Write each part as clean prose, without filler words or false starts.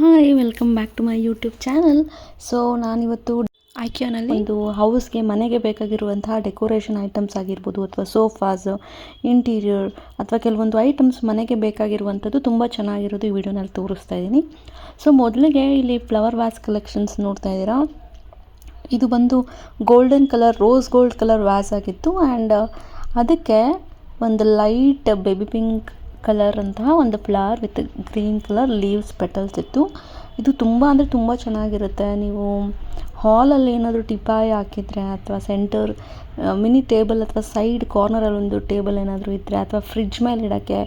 Hi welcome back to my YouTube channel. So ನಾನಿವತ್ತು ಐಕ್ಯಾನಲ್ಲಿ ಒಂದು ಹೌಸ್ಗೆ ಮನೆಗೆ ಬೇಕಾಗಿರುವಂತಹ ಡೆಕೋರೇಷನ್ ಐಟಮ್ಸ್ ಆಗಿರ್ಬೋದು ಅಥವಾ ಸೋಫಾಸ್, ಇಂಟೀರಿಯರ್ ಅಥವಾ ಕೆಲವೊಂದು ಐಟಮ್ಸ್ ಮನೆಗೆ ಬೇಕಾಗಿರುವಂಥದ್ದು ತುಂಬ ಚೆನ್ನಾಗಿರೋದು ಈ ವಿಡಿಯೋನಲ್ಲಿ ತೋರಿಸ್ತಾ ಇದ್ದೀನಿ. ಸೊ ಮೊದಲಿಗೆ ಇಲ್ಲಿ ಫ್ಲವರ್ ವ್ಯಾಸ್ ಕಲೆಕ್ಷನ್ಸ್ ನೋಡ್ತಾ ಇದ್ದೀರಾ. ಇದು ಬಂದು golden colour, rose gold colour was ಆಗಿತ್ತು ಆ್ಯಂಡ್ ಅದಕ್ಕೆ ಒಂದು ಲೈಟ್ ಬೇಬಿ ಪಿಂಕ್ ಕಲರ್ ಅಂತಹ ಒಂದು flower with green colour leaves petals ಇತ್ತು. ಇದು ತುಂಬ ಅಂದರೆ ತುಂಬ ಚೆನ್ನಾಗಿರುತ್ತೆ. ನೀವು ಹಾಲಲ್ಲಿ ಏನಾದರೂ ಟಿಪಾಯಿ ಹಾಕಿದರೆ ಅಥವಾ ಸೆಂಟರ್ ಮಿನಿ ಟೇಬಲ್ ಅಥವಾ ಸೈಡ್ ಕಾರ್ನರಲ್ಲಿ ಒಂದು ಟೇಬಲ್ ಏನಾದರೂ ಇದ್ದರೆ ಅಥವಾ ಫ್ರಿಡ್ಜ್ ಮೇಲೆ ಇಡೋಕ್ಕೆ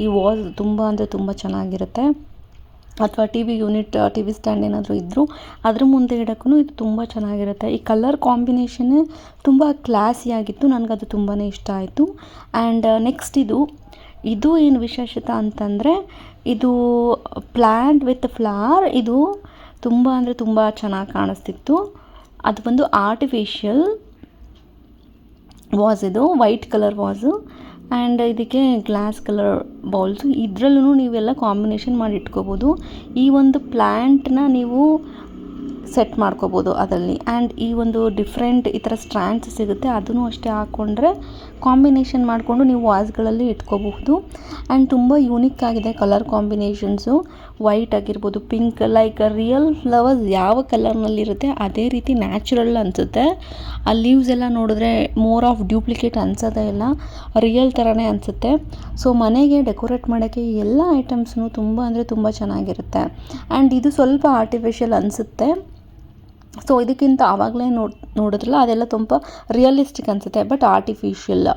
ಈ ವಾಲ್ ತುಂಬ ಅಂದರೆ ತುಂಬ ಚೆನ್ನಾಗಿರುತ್ತೆ. ಅಥವಾ TV unit, TV stand ಏನಾದರೂ ಇದ್ದರೂ ಅದ್ರ ಮುಂದೆ ಇಡೋಕ್ಕೂ ಇದು ತುಂಬ ಚೆನ್ನಾಗಿರುತ್ತೆ. ಈ ಕಲರ್ ಕಾಂಬಿನೇಷನ್ನೇ ತುಂಬ ಕ್ಲಾಸಿಯಾಗಿತ್ತು, ನನಗದು ತುಂಬಾ ಇಷ್ಟ ಆಯಿತು. ಆ್ಯಂಡ್ ನೆಕ್ಸ್ಟ್ ಇದು ಏನು ವಿಶೇಷತೆ ಅಂತಂದರೆ ಇದು ಪ್ಲ್ಯಾಂಟ್ ವಿತ್ ಫ್ಲವರ್. ಇದು ತುಂಬ ಅಂದರೆ ತುಂಬ ಚೆನ್ನಾಗಿ ಕಾಣಿಸ್ತಿತ್ತು. ಅದು ಬಂದು ಆರ್ಟಿಫಿಷಿಯಲ್ ವಾಸ್, ಇದು ವೈಟ್ ಕಲರ್ ವಾಸು ಆ್ಯಂಡ್ ಇದಕ್ಕೆ ಗ್ಲಾಸ್ ಕಲರ್ ಬೌಲ್ಸು. ಇದರಲ್ಲೂ ನೀವೆಲ್ಲ ಕಾಂಬಿನೇಷನ್ ಮಾಡಿ ಇಟ್ಕೋಬೋದು. ಈ ಒಂದು ಪ್ಲ್ಯಾಂಟ್ನ ನೀವು ಸೆಟ್ ಮಾಡ್ಕೋಬೋದು ಅದರಲ್ಲಿ. ಆ್ಯಂಡ್ ಈ ಒಂದು ಡಿಫ್ರೆಂಟ್ ಈ ಥರ ಸ್ಟ್ರ್ಯಾಂಡ್ಸ್ ಸಿಗುತ್ತೆ, ಅದನ್ನು ಅಷ್ಟೇ ಹಾಕ್ಕೊಂಡ್ರೆ ಕಾಂಬಿನೇಷನ್ ಮಾಡಿಕೊಂಡು ನೀವು ವಾಸ್ಗಳಲ್ಲಿ ಇಟ್ಕೋಬಹುದು. ಆ್ಯಂಡ್ ತುಂಬ ಯೂನಿಕ್ ಆಗಿದೆ ಕಲರ್ ಕಾಂಬಿನೇಷನ್ಸು. ವೈಟ್ ಆಗಿರ್ಬೋದು, ಪಿಂಕ್, ಲೈಕ್ ರಿಯಲ್ ಫ್ಲವರ್ಸ್ ಯಾವ ಕಲರ್ನಲ್ಲಿರುತ್ತೆ ಅದೇ ರೀತಿ ನ್ಯಾಚುರಲ್ ಅನಿಸುತ್ತೆ. ಆ ಲೀವ್ಸ್ ಎಲ್ಲ ನೋಡಿದ್ರೆ ಮೋರ್ ಆಫ್ ಡ್ಯೂಪ್ಲಿಕೇಟ್ ಅನ್ಸೋದೇ ಇಲ್ಲ, ರಿಯಲ್ ಥರನೇ ಅನಿಸುತ್ತೆ. ಸೊ ಮನೆಗೆ ಡೆಕೋರೇಟ್ ಮಾಡೋಕ್ಕೆ ಎಲ್ಲ ಐಟಮ್ಸ್ನು ತುಂಬ ಅಂದರೆ ತುಂಬ ಚೆನ್ನಾಗಿರುತ್ತೆ. ಆ್ಯಂಡ್ ಇದು ಸ್ವಲ್ಪ ಆರ್ಟಿಫಿಷಿಯಲ್ ಅನಿಸುತ್ತೆ. ಸೊ ಇದಕ್ಕಿಂತ ಆವಾಗಲೇ ನೋಡಿದ್ರಲ್ಲ ಅದೆಲ್ಲ ತುಂಬ ರಿಯಲಿಸ್ಟಿಕ್ ಅನಿಸುತ್ತೆ, ಬಟ್ ಆರ್ಟಿಫಿಷಿಯಲ್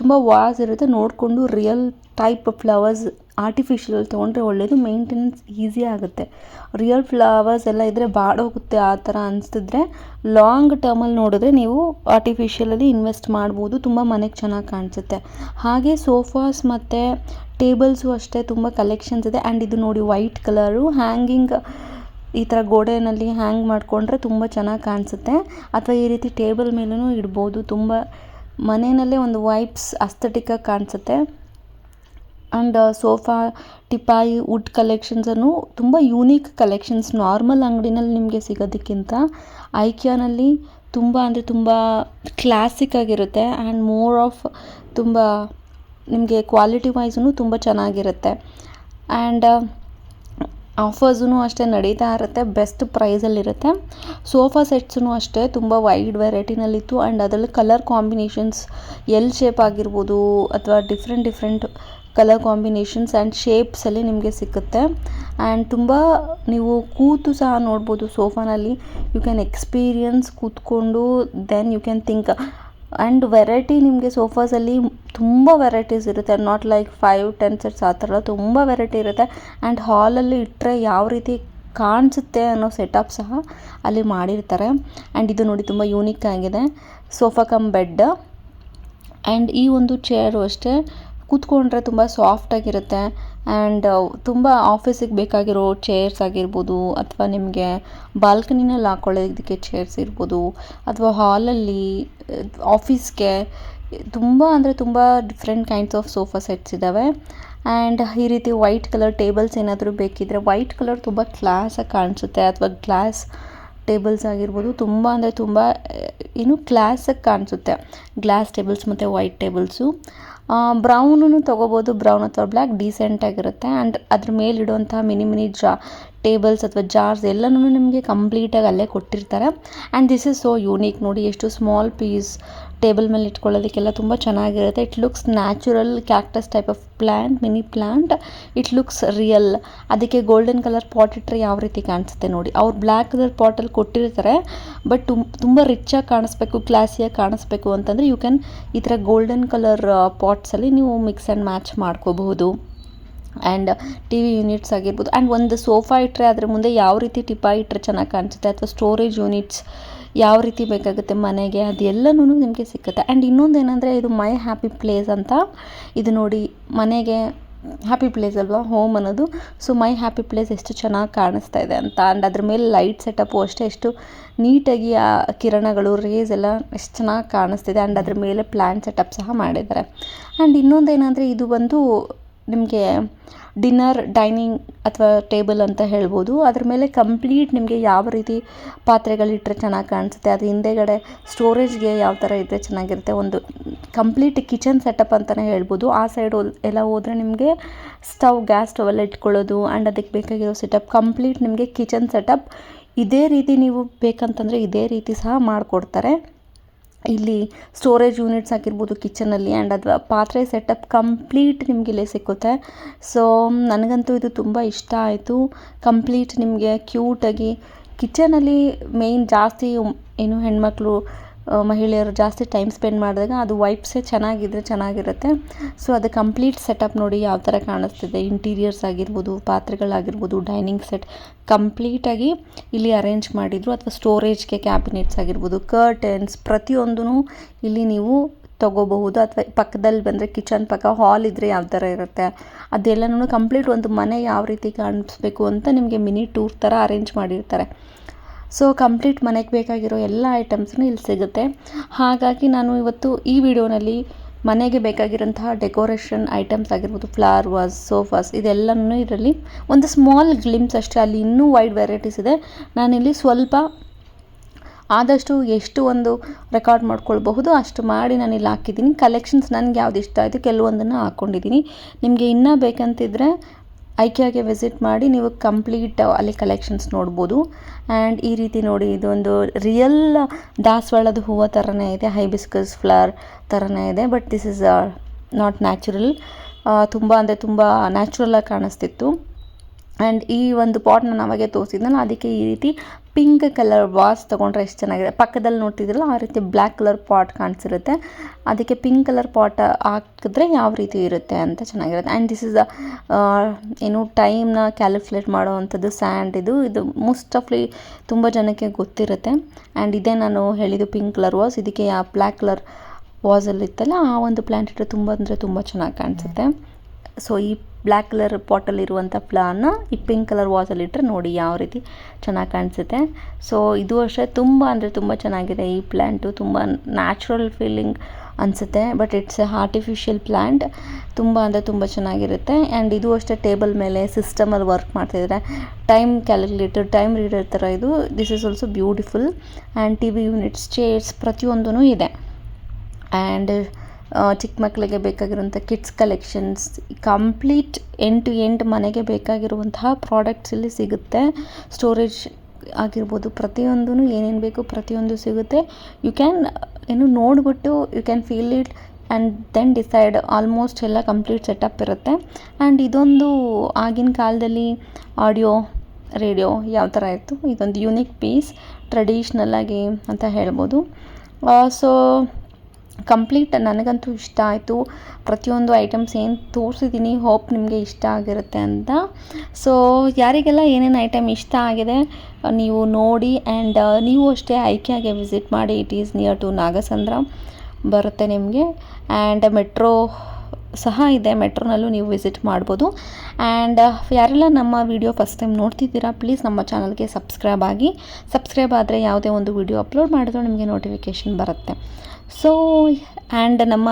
ತುಂಬ ವಾಸ್ ಇರುತ್ತೆ. ನೋಡಿಕೊಂಡು ರಿಯಲ್ ಟೈಪ್ ಫ್ಲವರ್ಸ್ ಆರ್ಟಿಫಿಷಿಯಲ್ ತೊಗೊಂಡ್ರೆ ಒಳ್ಳೆಯದು, ಮೇಂಟೆನೆನ್ಸ್ ಈಸಿ ಆಗುತ್ತೆ. ರಿಯಲ್ ಫ್ಲವರ್ಸ್ ಎಲ್ಲ ಇದ್ದರೆ ಬಾಡೋಗುತ್ತೆ ಆ ಥರ ಅನಿಸ್ತಿದ್ರೆ ಲಾಂಗ್ ಟರ್ಮಲ್ಲಿ ನೋಡಿದ್ರೆ ನೀವು ಆರ್ಟಿಫಿಷಿಯಲಲ್ಲಿ ಇನ್ವೆಸ್ಟ್ ಮಾಡ್ಬೋದು, ತುಂಬ ಮನೆಗೆ ಚೆನ್ನಾಗಿ ಕಾಣಿಸುತ್ತೆ. ಹಾಗೆ ಸೋಫಾಸ್ ಮತ್ತು ಟೇಬಲ್ಸು ಅಷ್ಟೇ ತುಂಬ ಕಲೆಕ್ಷನ್ಸ್ ಇದೆ. ಆ್ಯಂಡ್ ಇದು ನೋಡಿ ವೈಟ್ ಕಲರು ಹ್ಯಾಂಗಿಂಗ್, ಈ ಥರ ಗೋಡೆಯಲ್ಲಿ ಹ್ಯಾಂಗ್ ಮಾಡಿಕೊಂಡ್ರೆ ತುಂಬ ಚೆನ್ನಾಗಿ ಕಾಣಿಸುತ್ತೆ. ಅಥವಾ ಈ ರೀತಿ ಟೇಬಲ್ ಮೇಲೂ ಇಡ್ಬೋದು, ತುಂಬ ಮನೆಯಲ್ಲೇ ಒಂದು ವೈಬ್ಸ್ ಅಸ್ಥೆಟಿಕ್ಕಾಗಿ ಕಾಣಿಸುತ್ತೆ. ಆ್ಯಂಡ್ ಸೋಫಾ, ಟಿಪಾಯಿ, ವುಡ್ ಕಲೆಕ್ಷನ್ಸನ್ನು ತುಂಬ ಯೂನಿಕ್ ಕಲೆಕ್ಷನ್ಸ್ ನಾರ್ಮಲ್ ಅಂಗಡಿನಲ್ಲಿ ನಿಮಗೆ ಸಿಗೋದಕ್ಕಿಂತ ಐಕ್ಯಾನಲ್ಲಿ ತುಂಬ ಅಂದರೆ ತುಂಬ ಕ್ಲಾಸಿಕ್ ಆಗಿರುತ್ತೆ. ಆ್ಯಂಡ್ ಮೋರ್ ಆಫ್ ತುಂಬ ನಿಮಗೆ ಕ್ವಾಲಿಟಿ ವೈಸೂ ತುಂಬ ಚೆನ್ನಾಗಿರುತ್ತೆ. ಆ್ಯಂಡ್ ಆಫರ್ಸೂ ಅಷ್ಟೇ ನಡೀತಾ ಇರುತ್ತೆ, ಬೆಸ್ಟ್ ಪ್ರೈಸಲ್ಲಿರುತ್ತೆ. ಸೋಫಾ ಸೆಟ್ಸೂ ಅಷ್ಟೇ ತುಂಬ ವೈಡ್ ವೆರೈಟಿನಲ್ಲಿತ್ತು. ಆ್ಯಂಡ್ ಅದರಲ್ಲಿ ಕಲರ್ ಕಾಂಬಿನೇಷನ್ಸ್ ಎಲ್ ಶೇಪ್ ಆಗಿರ್ಬೋದು ಅಥವಾ ಡಿಫ್ರೆಂಟ್ ಕಲರ್ ಕಾಂಬಿನೇಷನ್ಸ್ ಆ್ಯಂಡ್ ಶೇಪ್ಸಲ್ಲಿ ನಿಮಗೆ ಸಿಕ್ಕುತ್ತೆ. ಆ್ಯಂಡ್ ತುಂಬ ನೀವು ಕೂತು ಸಹ ನೋಡ್ಬೋದು ಸೋಫಾನಲ್ಲಿ. ಯು ಕ್ಯಾನ್ ಎಕ್ಸ್ಪೀರಿಯನ್ಸ್ ಕೂತ್ಕೊಂಡು then you can think. And variety ನಿಮಗೆ ಸೋಫಾಸಲ್ಲಿ ತುಂಬ ವೆರೈಟೀಸ್ ಇರುತ್ತೆ, ನಾಟ್ ಲೈಕ್ 5-10 ಸೆಟ್ಸ್ ಆ ಥರ ತುಂಬ ವೆರೈಟಿ ಇರುತ್ತೆ. ಆ್ಯಂಡ್ ಹಾಲಲ್ಲಿ ಇಟ್ಟರೆ ಯಾವ ರೀತಿ ಕಾಣಿಸುತ್ತೆ ಅನ್ನೋ ಸೆಟಪ್ ಸಹ ಅಲ್ಲಿ ಮಾಡಿರ್ತಾರೆ. ಆ್ಯಂಡ್ ಇದು ನೋಡಿ ತುಂಬ ಯೂನಿಕ್ ಆಗಿದೆ, ಸೋಫಾ ಕಮ್ ಬೆಡ್. ಆ್ಯಂಡ್ ಈ ಒಂದು ಚೇರು ಅಷ್ಟೇ ಕೂತ್ಕೊಂಡ್ರೆ ತುಂಬ ಸಾಫ್ಟಾಗಿರುತ್ತೆ. ಆ್ಯಂಡ್ ತುಂಬ ಆಫೀಸಿಗೆ ಬೇಕಾಗಿರೋ ಚೇರ್ಸ್ ಆಗಿರ್ಬೋದು ಅಥವಾ ನಿಮಗೆ ಬಾಲ್ಕನಿನಲ್ಲಿ ಹಾಕ್ಕೊಳ್ಳೋದಕ್ಕೆ ಚೇರ್ಸ್ ಇರ್ಬೋದು ಅಥವಾ ಹಾಲಲ್ಲಿ ಆಫೀಸ್ಗೆ ತುಂಬ ಅಂದರೆ ತುಂಬ different kinds of sofa sets ಇದ್ದಾವೆ. ಆ್ಯಂಡ್ ಈ ರೀತಿ ವೈಟ್ ಕಲರ್ ಟೇಬಲ್ಸ್ ಏನಾದರೂ ಬೇಕಿದ್ದರೆ, ವೈಟ್ ಕಲರ್ ತುಂಬ ಕ್ಲಾಸಾಗಿ ಕಾಣಿಸುತ್ತೆ. ಅಥವಾ ಗ್ಲಾಸ್ ಟೇಬಲ್ಸ್ ಆಗಿರ್ಬೋದು, ತುಂಬ ಅಂದರೆ ತುಂಬ ಕ್ಲಾಸಾಗಿ ಕಾಣಿಸುತ್ತೆ ಗ್ಲಾಸ್ ಟೇಬಲ್ಸ್ ಮತ್ತು ವೈಟ್ ಟೇಬಲ್ಸು. ಬ್ರೌನೂ ತೊಗೋಬೋದು, ಬ್ರೌನ್ ಅಥವಾ ಬ್ಲ್ಯಾಕ್ ಡೀಸೆಂಟಾಗಿರುತ್ತೆ. ಆ್ಯಂಡ್ ಅದ್ರ ಮೇಲಿಡುವಂಥ ಮಿನಿ ಟೇಬಲ್ಸ್ ಅಥವಾ ಜಾರ್ಸ್ ಎಲ್ಲನೂ ನಿಮಗೆ ಕಂಪ್ಲೀಟಾಗಿ ಅಲ್ಲೇ ಕೊಟ್ಟಿರ್ತಾರೆ. And this is so unique. ನೋಡಿ ಎಷ್ಟು ಸ್ಮಾಲ್ ಪೀಸ್ ಟೇಬಲ್ ಮೇಲೆ ಇಟ್ಕೊಳ್ಳೋದಕ್ಕೆಲ್ಲ ತುಂಬ ಚೆನ್ನಾಗಿರುತ್ತೆ. It looks natural, cactus type of plant, mini plant. It looks real. ಅದಕ್ಕೆ ಗೋಲ್ಡನ್ ಕಲರ್ ಪಾಟ್ ಇಟ್ಟರೆ ಯಾವ ರೀತಿ ಕಾಣಿಸುತ್ತೆ ನೋಡಿ. ಅವ್ರು ಬ್ಲ್ಯಾಕ್ ಕಲರ್ ಪಾಟಲ್ಲಿ ಕೊಟ್ಟಿರ್ತಾರೆ, ಬಟ್ ತುಂಬ ರಿಚ್ಚಾಗಿ ಕಾಣಿಸ್ಬೇಕು, ಕ್ಲಾಸಿಯಾಗಿ ಕಾಣಿಸ್ಬೇಕು ಅಂತಂದರೆ ಯು ಕ್ಯಾನ್ ಈ ಥರ ಗೋಲ್ಡನ್ ಕಲರ್ ಪಾಟ್ಸಲ್ಲಿ ನೀವು ಮಿಕ್ಸ್ ಆ್ಯಂಡ್ ಮ್ಯಾಚ್ ಮಾಡ್ಕೋಬಹುದು. ಆ್ಯಂಡ್ ಟಿ ವಿ ಯೂನಿಟ್ಸ್ ಆಗಿರ್ಬೋದು. ಆ್ಯಂಡ್ ಒಂದು ಸೋಫಾ ಇಟ್ಟರೆ ಅದ್ರ ಮುಂದೆ ಯಾವ ರೀತಿ ಟಿಪಾಯಿ ಇಟ್ಟರೆ ಚೆನ್ನಾಗಿ ಕಾಣಿಸುತ್ತೆ ಅಥವಾ ಸ್ಟೋರೇಜ್ ಯೂನಿಟ್ಸ್ ಯಾವ ರೀತಿ ಬೇಕಾಗುತ್ತೆ ಮನೆಗೆ, ಅದೆಲ್ಲನೂ ನಿಮಗೆ ಸಿಕ್ಕುತ್ತೆ. ಆ್ಯಂಡ್ ಇನ್ನೊಂದು ಏನಂದರೆ ಇದು ಮೈ ಹ್ಯಾಪಿ ಪ್ಲೇಸ್ ಅಂತ. ಇದು ನೋಡಿ ಮನೆಗೆ ಹ್ಯಾಪಿ ಪ್ಲೇಸ್ ಅಲ್ವಾ ಹೋಮ್ ಅನ್ನೋದು. ಸೊ ಮೈ ಹ್ಯಾಪಿ ಪ್ಲೇಸ್ ಎಷ್ಟು ಚೆನ್ನಾಗಿ ಕಾಣಿಸ್ತಾ ಇದೆ ಅಂತ. ಆ್ಯಂಡ್ ಅದ್ರ ಮೇಲೆ ಲೈಟ್ ಸೆಟಪ್ಪು ಅಷ್ಟೇ ಎಷ್ಟು ನೀಟಾಗಿ ಆ ಕಿರಣಗಳು, ರೇಸ್ ಎಲ್ಲ ಎಷ್ಟು ಚೆನ್ನಾಗಿ ಕಾಣಿಸ್ತಿದೆ. ಆ್ಯಂಡ್ ಅದ್ರ ಮೇಲೆ ಪ್ಲ್ಯಾಂಟ್ ಸೆಟಪ್ ಸಹ ಮಾಡಿದ್ದಾರೆ. ಆ್ಯಂಡ್ ಇನ್ನೊಂದು ಏನಂದರೆ ಇದು ಬಂದು ನಿಮಗೆ ಡಿನ್ನರ್ ಡೈನಿಂಗ್ ಅಥವಾ ಟೇಬಲ್ ಅಂತ ಹೇಳ್ಬೋದು. ಅದ್ರ ಮೇಲೆ ಕಂಪ್ಲೀಟ್ ನಿಮಗೆ ಯಾವ ರೀತಿ ಪಾತ್ರೆಗಳಿಟ್ಟರೆ ಚೆನ್ನಾಗಿ ಕಾಣಿಸುತ್ತೆ, ಅದು ಹಿಂದೆಗಡೆ ಸ್ಟೋರೇಜ್ಗೆ ಯಾವ ಥರ ಇದ್ದರೆ ಚೆನ್ನಾಗಿರುತ್ತೆ, ಒಂದು ಕಂಪ್ಲೀಟ್ ಕಿಚನ್ ಸೆಟಪ್ ಅಂತಲೇ ಹೇಳ್ಬೋದು. ಆ ಸೈಡ್ ಎಲ್ಲ ಹೋದರೆ ನಿಮಗೆ ಗ್ಯಾಸ್ ಸ್ಟವ್ ಎಲ್ಲ ಇಟ್ಕೊಳ್ಳೋದು ಆ್ಯಂಡ್ ಅದಕ್ಕೆ ಬೇಕಾಗಿರೋ ಸೆಟಪ್ ಕಂಪ್ಲೀಟ್ ನಿಮಗೆ ಕಿಚನ್ ಸೆಟಪ್ ಇದೇ ರೀತಿ ನೀವು ಬೇಕಂತಂದರೆ ಇದೇ ರೀತಿ ಸಹ ಮಾಡಿಕೊಡ್ತಾರೆ. ಇಲ್ಲಿ ಸ್ಟೋರೇಜ್ ಯೂನಿಟ್ಸ್ ಆಗಿರ್ಬೋದು ಕಿಚನಲ್ಲಿ ಆ್ಯಂಡ್ ಅದು ಪಾತ್ರೆ ಸೆಟಪ್ ಕಂಪ್ಲೀಟ್ ನಿಮಗೆ ಇಲ್ಲೇ ಸಿಕ್ಕುತ್ತೆ. ಸೊ ನನಗಂತೂ ಇದು ತುಂಬ ಇಷ್ಟ ಆಯಿತು. ಕಂಪ್ಲೀಟ್ ನಿಮಗೆ ಕ್ಯೂಟಾಗಿ ಕಿಚನಲ್ಲಿ ಮೇಯ್ನ್ ಜಾಸ್ತಿ ಏನು ಹೆಣ್ಮಕ್ಳು ಮಹಿಳೆಯರು ಜಾಸ್ತಿ ಟೈಮ್ ಸ್ಪೆಂಡ್ ಮಾಡಿದಾಗ ಅದು ವೈಪ್ಸೇ ಚೆನ್ನಾಗಿದ್ರೆ ಚೆನ್ನಾಗಿರುತ್ತೆ. ಸೊ ಅದು ಕಂಪ್ಲೀಟ್ ಸೆಟಪ್ ನೋಡಿ ಯಾವ ಥರ ಕಾಣಿಸ್ತಿದೆ. ಇಂಟೀರಿಯರ್ಸ್ ಆಗಿರ್ಬೋದು, ಪಾತ್ರೆಗಳಾಗಿರ್ಬೋದು, ಡೈನಿಂಗ್ ಸೆಟ್ ಕಂಪ್ಲೀಟಾಗಿ ಇಲ್ಲಿ ಅರೇಂಜ್ ಮಾಡಿದರು. ಅಥವಾ ಸ್ಟೋರೇಜ್ಗೆ ಕ್ಯಾಬಿನೆಟ್ಸ್ ಆಗಿರ್ಬೋದು, ಕರ್ಟನ್ಸ್ ಪ್ರತಿಯೊಂದೂ ಇಲ್ಲಿ ನೀವು ತೊಗೋಬಹುದು. ಅಥವಾ ಪಕ್ಕದಲ್ಲಿ ಬಂದರೆ ಕಿಚನ್ ಪಕ್ಕ ಹಾಲ್ ಇದ್ದರೆ ಯಾವ ಥರ ಇರುತ್ತೆ ಅದೆಲ್ಲನೂ ಕಂಪ್ಲೀಟ್ ಒಂದು ಮನೆ ಯಾವ ರೀತಿ ಕಾಣಿಸ್ಬೇಕು ಅಂತ ನಿಮಗೆ ಮಿನಿ ಟೂರ್ ಥರ ಅರೇಂಜ್ ಮಾಡಿರ್ತಾರೆ. ಸೊ ಕಂಪ್ಲೀಟ್ ಮನೆಗೆ ಬೇಕಾಗಿರೋ ಎಲ್ಲ ಐಟಮ್ಸ್ನೂ ಇಲ್ಲಿ ಸಿಗುತ್ತೆ. ಹಾಗಾಗಿ ನಾನು ಇವತ್ತು ಈ ವಿಡಿಯೋನಲ್ಲಿ ಮನೆಗೆ ಬೇಕಾಗಿರೋಂತಹ ಡೆಕೋರೇಷನ್ ಐಟಮ್ಸ್ ಆಗಿರ್ಬೋದು, ಫ್ಲವರ್ ವಾಸ್, ಸೋಫಾಸ್ ಇದೆಲ್ಲನೂ ಇದರಲ್ಲಿ ಒಂದು ಸ್ಮಾಲ್ ಗ್ಲಿಮ್ಸ್ ಅಷ್ಟೇ. ಅಲ್ಲಿ ಇನ್ನೂ ವೈಡ್ ವೆರೈಟೀಸ್ ಇದೆ. ನಾನಿಲ್ಲಿ ಸ್ವಲ್ಪ ಆದಷ್ಟು ಎಷ್ಟು ಒಂದು ರೆಕಾರ್ಡ್ ಮಾಡ್ಕೊಳ್ಬಹುದು ಅಷ್ಟು ಮಾಡಿ ನಾನು ಇಲ್ಲಿ ಹಾಕಿದ್ದೀನಿ. ಕಲೆಕ್ಷನ್ಸ್ ನನಗೆ ಯಾವ್ದು ಇಷ್ಟ ಆಯಿತು ಕೆಲವೊಂದನ್ನು ಹಾಕ್ಕೊಂಡಿದ್ದೀನಿ. ನಿಮಗೆ ಇನ್ನೂ ಬೇಕಂತಿದ್ರೆ ಐಕ್ಯಾಗೆ ವಿಸಿಟ್ ಮಾಡಿ ನೀವು ಕಂಪ್ಲೀಟ್ ಅಲ್ಲಿ ಕಲೆಕ್ಷನ್ಸ್ ನೋಡ್ಬೋದು. ಆ್ಯಂಡ್ ಈ ರೀತಿ ನೋಡಿ ಇದೊಂದು ರಿಯಲ್ ದಾಸವಾಳದ ಹೂವು ಥರನೇ ಇದೆ, ಹೈಬಿಸ್ಕಸ್ ಫ್ಲವರ್ ಥರನೇ ಇದೆ. But this is not natural. ತುಂಬ ಅಂದರೆ ತುಂಬ ನ್ಯಾಚುರಲಾಗಿ ಕಾಣಿಸ್ತಿತ್ತು. ಆ್ಯಂಡ್ ಈ ಒಂದು ಪಾಟ್ ನಾನು ಅವಾಗೆ ತೋರಿಸಿದ್ನಲ್ಲ ಅದಕ್ಕೆ ಈ ರೀತಿ ಪಿಂಕ್ ಕಲರ್ ವಾಸ್ ತೊಗೊಂಡ್ರೆ ಎಷ್ಟು ಚೆನ್ನಾಗಿದೆ. ಪಕ್ಕದಲ್ಲಿ ನೋಡ್ತಿದ್ರಲ್ಲ ಆ ರೀತಿ ಬ್ಲ್ಯಾಕ್ ಕಲರ್ ಪಾಟ್ ಕಾಣಿಸಿರುತ್ತೆ. ಅದಕ್ಕೆ ಪಿಂಕ್ ಕಲರ್ ಪಾಟ್ ಹಾಕಿದ್ರೆ ಯಾವ ರೀತಿ ಇರುತ್ತೆ ಅಂತ ಚೆನ್ನಾಗಿರುತ್ತೆ. ಆ್ಯಂಡ್ ದಿಸ್ ಇಸ್ ಏನು ಟೈಮ್ನ ಕ್ಯಾಲ್ಕುಲೇಟ್ ಮಾಡೋವಂಥದ್ದು ಸ್ಯಾಂಡ್ ಇದು ಮೋಸ್ಟ್ ಆಫ್ಲಿ ತುಂಬ ಜನಕ್ಕೆ ಗೊತ್ತಿರುತ್ತೆ. ಆ್ಯಂಡ್ ಇದೇ ನಾನು ಹೇಳಿದ್ದು ಪಿಂಕ್ ಕಲರ್ ವಾಸ್. ಇದಕ್ಕೆ ಆ ಬ್ಲ್ಯಾಕ್ ಕಲರ್ ವಾಸಲ್ಲಿ ಇತ್ತಲ್ಲ ಆ ಒಂದು ಪ್ಲ್ಯಾಂಟ್ ಇಟ್ಟರೆ ತುಂಬ ಅಂದರೆ ತುಂಬ ಚೆನ್ನಾಗಿ ಕಾಣಿಸುತ್ತೆ. ಸೊ ಈ ಬ್ಲ್ಯಾಕ್ ಕಲರ್ ಪಾಟಲ್ಲಿರುವಂಥ ಫ್ಲವರ್ನ ಈ ಪಿಂಕ್ ಕಲರ್ ವಾಸಲ್ಲಿಟ್ಟರೆ ನೋಡಿ ಯಾವ ರೀತಿ ಚೆನ್ನಾಗಿ ಕಾಣಿಸುತ್ತೆ. ಸೊ ಇದು ಅಷ್ಟೇ ತುಂಬ ಅಂದರೆ ತುಂಬ ಚೆನ್ನಾಗಿದೆ. ಈ ಪ್ಲ್ಯಾಂಟು ತುಂಬ ನ್ಯಾಚುರಲ್ ಫೀಲಿಂಗ್ ಅನಿಸುತ್ತೆ. But it's a artificial plant. ತುಂಬ ಅಂದರೆ ತುಂಬ ಚೆನ್ನಾಗಿರುತ್ತೆ. ಆ್ಯಂಡ್ ಇದು ಅಷ್ಟೇ ಟೇಬಲ್ ಮೇಲೆ ಸಿಸ್ಟಮಲ್ಲಿ ವರ್ಕ್ ಮಾಡ್ತಿದ್ದಾರೆ. ಟೈಮ್ ಕ್ಯಾಲ್ಕುಲೇಟರ್, ಟೈಮ್ ರೀಡರ್ ಥರ ಇದು. This is also beautiful. And TV units, chairs ಪ್ರತಿಯೊಂದೂ ಇದೆ. ಆ್ಯಂಡ್ ಚಿಕ್ಕ ಮಕ್ಕಳಿಗೆ ಬೇಕಾಗಿರುವಂಥ kids collections complete end to end ಮನೆಗೆ ಬೇಕಾಗಿರುವಂತಹ ಪ್ರಾಡಕ್ಟ್ಸ್ ಇಲ್ಲಿ ಸಿಗುತ್ತೆ. ಸ್ಟೋರೇಜ್ ಆಗಿರ್ಬೋದು ಪ್ರತಿಯೊಂದೂ ಏನೇನು ಬೇಕು ಪ್ರತಿಯೊಂದು ಸಿಗುತ್ತೆ. ಯು ಕ್ಯಾನ್ ನೋಡಿಬಿಟ್ಟು you can feel it and then decide. Almost ಎಲ್ಲ ಕಂಪ್ಲೀಟ್ ಸೆಟಪ್ ಇರುತ್ತೆ. ಆ್ಯಂಡ್ ಇದೊಂದು ಆಗಿನ ಕಾಲದಲ್ಲಿ ಆಡಿಯೋ ರೇಡಿಯೋ ಯಾವ ಥರ ಇತ್ತು, ಇದೊಂದು ಯುನಿಕ್ ಪೀಸ್ ಟ್ರೆಡಿಷ್ನಲ್ ಆಗಿ ಅಂತ ಹೇಳ್ಬೋದು. ಸೊ ಕಂಪ್ಲೀಟ್ ನನಗಂತೂ ಇಷ್ಟ ಆಯಿತು. ಪ್ರತಿಯೊಂದು ಐಟಮ್ಸ್ ಏನು ತೋರಿಸಿದ್ದೀನಿ ಹೋಪ್ ನಿಮಗೆ ಇಷ್ಟ ಆಗಿರುತ್ತೆ ಅಂತ. ಸೊ ಯಾರಿಗೆಲ್ಲ ಏನೇನು ಐಟಮ್ ಇಷ್ಟ ಆಗಿದೆ ನೀವು ನೋಡಿ. ಆ್ಯಂಡ್ ನೀವು ಅಷ್ಟೇ ಐಕ್ಯಾಗೆ ವಿಸಿಟ್ ಮಾಡಿ. It is near to Nagasandra ಬರುತ್ತೆ ನಿಮಗೆ. ಆ್ಯಂಡ್ ಮೆಟ್ರೋ ಸಹ ಇದೆ, ಮೆಟ್ರೋನಲ್ಲೂ ನೀವು ವಿಸಿಟ್ ಮಾಡ್ಬೋದು. ಆ್ಯಂಡ್ ಯಾರೆಲ್ಲ ನಮ್ಮ ವಿಡಿಯೋ ಫಸ್ಟ್ ಟೈಮ್ ನೋಡ್ತಿದ್ದೀರಾ ಪ್ಲೀಸ್ ನಮ್ಮ ಚಾನಲ್ಗೆ ಸಬ್ಸ್ಕ್ರೈಬ್ ಆಗಿ. ಸಬ್ಸ್ಕ್ರೈಬ್ ಆದರೆ ಯಾವುದೇ ಒಂದು ವಿಡಿಯೋ ಅಪ್ಲೋಡ್ ಮಾಡಿದ್ರು ನಿಮಗೆ ನೋಟಿಫಿಕೇಷನ್ ಬರುತ್ತೆ. ಸೊ ಆ್ಯಂಡ್ ನಮ್ಮ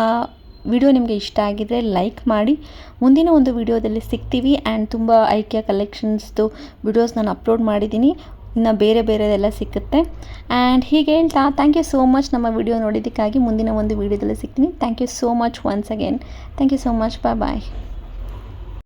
ವಿಡಿಯೋ ನಿಮಗೆ ಇಷ್ಟ ಆಗಿದರೆ ಲೈಕ್ ಮಾಡಿ. ಮುಂದಿನ ಒಂದು ವಿಡಿಯೋದಲ್ಲಿ ಸಿಗ್ತೀವಿ. ಆ್ಯಂಡ್ ತುಂಬ ಐಕ್ಯ ಕಲೆಕ್ಷನ್ಸ್ದು ವಿಡಿಯೋಸ್ ನಾನು ಅಪ್ಲೋಡ್ ಮಾಡಿದ್ದೀನಿ. ಇನ್ನು ಬೇರೆ ಬೇರೆದೆಲ್ಲ ಸಿಕ್ಕುತ್ತೆ. ಆ್ಯಂಡ್ ಹೀಗೆ ಹೇಳ್ತಾ ಥ್ಯಾಂಕ್ ಯು ಸೋ ಮಚ್ ನಮ್ಮ ವಿಡಿಯೋ ನೋಡಿದ್ದಕ್ಕಾಗಿ. ಮುಂದಿನ ಒಂದು ವಿಡಿಯೋದಲ್ಲಿ ಸಿಗ್ತೀನಿ. Thank you so much once again. Thank you so much. Bye.